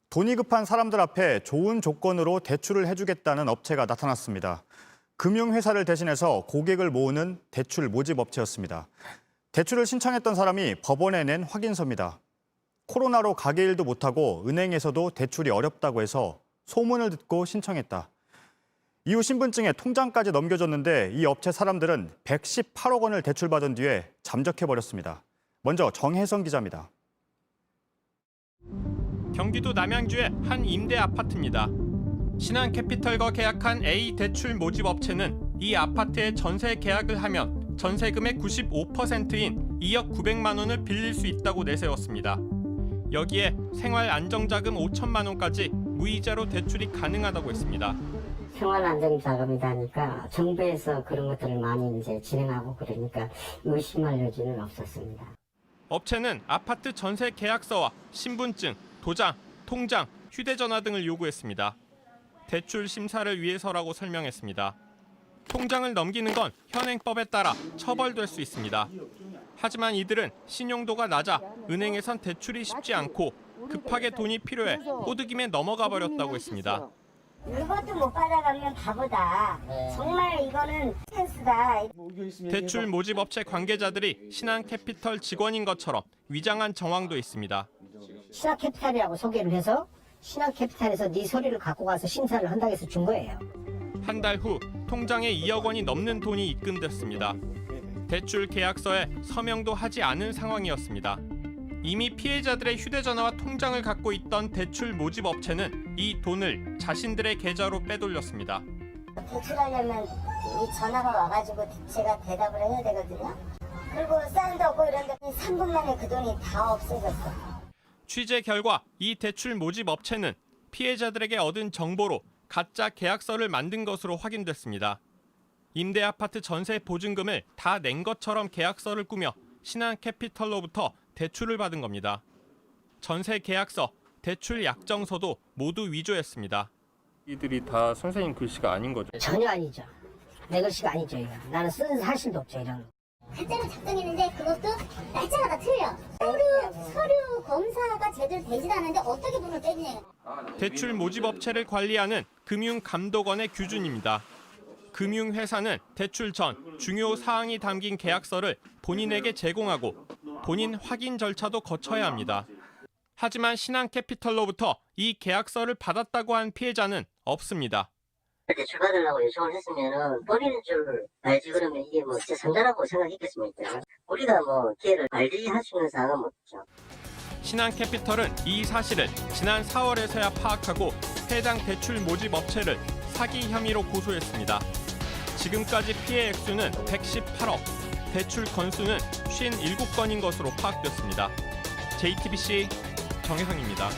돈이 급한 사람들 앞에 좋은 조건으로 대출을 해주겠다는 업체가 나타났습니다. 금융회사를 대신해서 고객을 모으는 대출 모집 업체였습니다. 대출을 신청했던 사람이 법원에 낸 확인서입니다. 코로나로 가게 일도 못하고 은행에서도 대출이 어렵다고 해서 소문을 듣고 신청했다. 이후 신분증에 통장까지 넘겨줬는데 이 업체 사람들은 118억 원을 대출받은 뒤에 잠적해버렸습니다. 먼저 정혜성 기자입니다. 경기도 남양주의 한 임대 아파트입니다. 신한캐피털과 계약한 A 대출 모집 업체는 이 아파트에 전세 계약을 하면 전세금의 95%인 2억 900만 원을 빌릴 수 있다고 내세웠습니다. 여기에 생활 안정자금 5천만 원까지 무이자로 대출이 가능하다고 했습니다. 생활 안정자금이다 하니까 정부에서 그런 것들을 많이 이제 진행하고 그러니까 의심할 여지는 없었습니다. 업체는 아파트 전세 계약서와 신분증, 도장, 통장, 휴대전화 등을 요구했습니다. 대출 심사를 위해서라고 설명했습니다. 통장을 넘기는 건 현행법에 따라 처벌될 수 있습니다. 하지만 이들은 신용도가 낮아 은행에선 대출이 쉽지 않고 급하게 돈이 필요해 꼬드김에 넘어가 버렸다고 했습니다. 이것도 못 받아가면 바보다. 정말 이거는 센스다. 대출 모집 업체 관계자들이 신한캐피털 직원인 것처럼 위장한 정황도 있습니다. 신한캐피탈이라고 소개를 해서 신한캐피탈에서 네 서류를 갖고 가서 심사를 한다고 해서 준 거예요. 한 달 후 통장에 2억 원이 넘는 돈이 입금됐습니다. 대출 계약서에 서명도 하지 않은 상황이었습니다. 이미 피해자들의 휴대전화와 통장을 갖고 있던 대출 모집 업체는 이 돈을 자신들의 계좌로 빼돌렸습니다. 대출하려면 이 전화가 와가지고 제가 대답을 해야 되거든요. 그리고 사인도 없고 이런데 3분 만에 그 돈이 다 없어졌어. 취재 결과 이 대출 모집 업체는 피해자들에게 얻은 정보로 가짜 계약서를 만든 것으로 확인됐습니다. 임대 아파트 전세 보증금을 다 낸 것처럼 계약서를 꾸며 신한캐피털로부터 대출을 받은 겁니다. 전세 계약서, 대출 약정서도 모두 위조했습니다. 이들이 다 선생님 글씨가 아닌 거죠? 전혀 아니죠. 내 글씨가 아니죠. 이거. 나는 쓴 사실도 없죠. 이런. 가짜로 작성했는데 그것도 날짜가 다 틀려. 서류 검사가 제대로 되지도 않는데 어떻게 돈을 빼냐. 대출 모집 업체를 관리하는 금융감독원의 규준입니다. 금융회사는 대출 전 중요 사항이 담긴 계약서를 본인에게 제공하고 본인 확인 절차도 거쳐야 합니다. 하지만 신한캐피털로부터 이 계약서를 받았다고 한 피해자는 없습니다. 대출 받으려고 요청을 했으면 버리는 줄 알지 그러면 이게 뭐 제 상관하고 생각했겠습니까? 우리가 뭐 기회를 발휘할 수 있는 사항은 없죠. 신한캐피털은 이 사실을 지난 4월에서야 파악하고 해당 대출 모집 업체를 사기 혐의로 고소했습니다. 지금까지 피해 액수는 118억, 대출 건수는 57건인 것으로 파악됐습니다. JTBC 정혜성입니다.